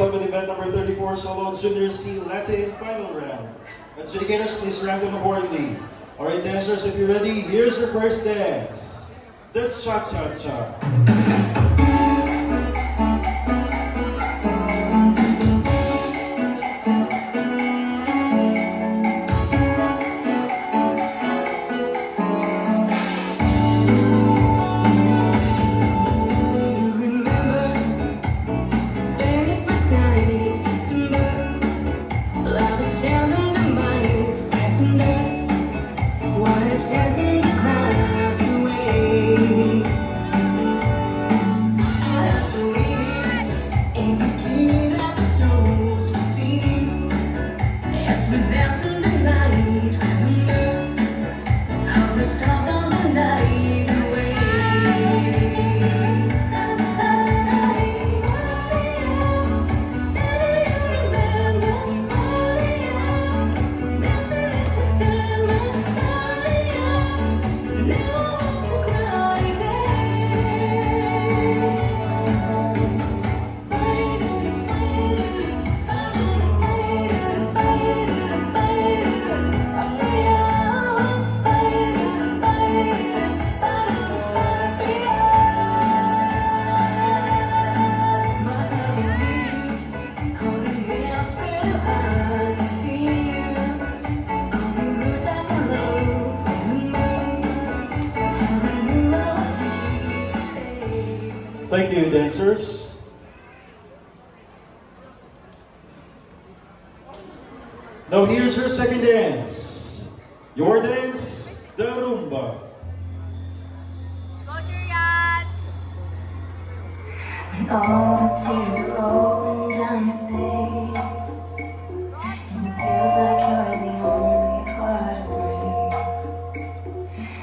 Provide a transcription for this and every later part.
up in event number 34, Solo Junior C Latin final round. Adjudicators, please rank them accordingly. Alright dancers, if you're ready, here's your first dance. The Cha-Cha-Cha. Thank you, dancers. Now here's your second dance. Your dance, the Rumba. Go, Julian! And all the tears are rolling down your face, and it feels like you're the only heart to break.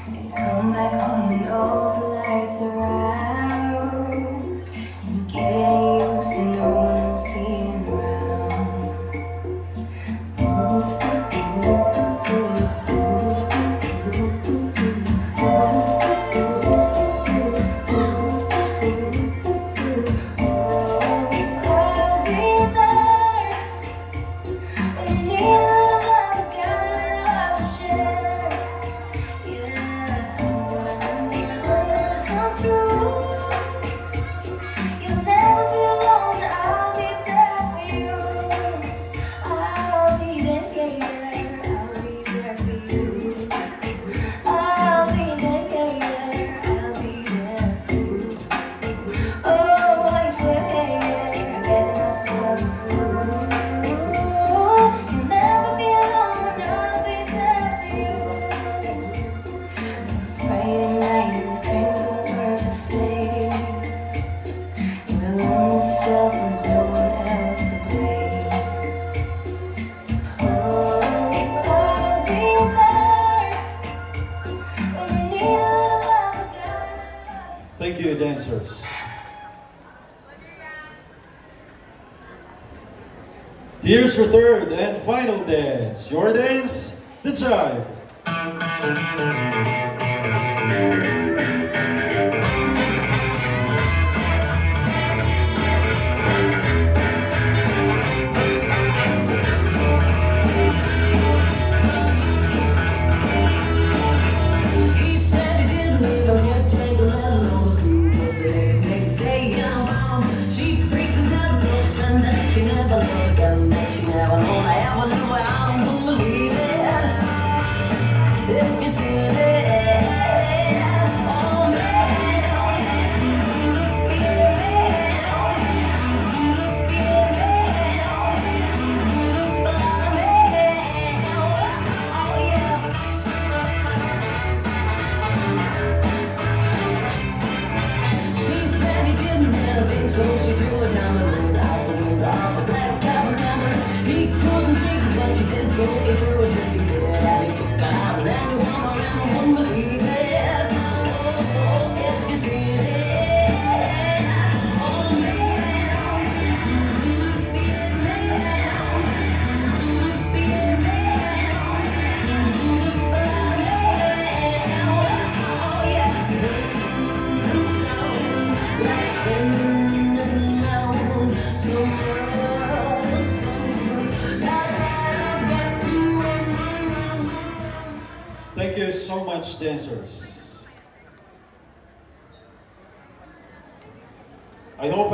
And you come back home and all the lights are out. Getting used to no one else being around. I'll be there when you need love, got love to share. Yeah, I'm gonna come through. You'll never be alone, I'll be there for you. I'll be there, I'll be there for you. I'll be there, I'll be there for you. Oh, I swear, I get enough love too. You'll never be alone, I'll be there for you. It's Friday night and the train don't work the same. You're alone with yourself and there's no one else to blame. Oh, I'll be there when you need love again. Thank you, dancers. Here's your third and final dance. Your dance, the Jive. He said he didn't need no get trained to let alone the food was the next thing to say I'm wrong. She freaks and has no friend that she never loved again, that she never known I ever knew. I don't believe it if you see it. Oh man, oh yeah. She said he didn't renovate, so she threw a diamond ring out the window of the black cab remember. He couldn't take it, but she did, so he threw it, yes he did. And he took her out, and then he won her Thank you so much, dancers. I hope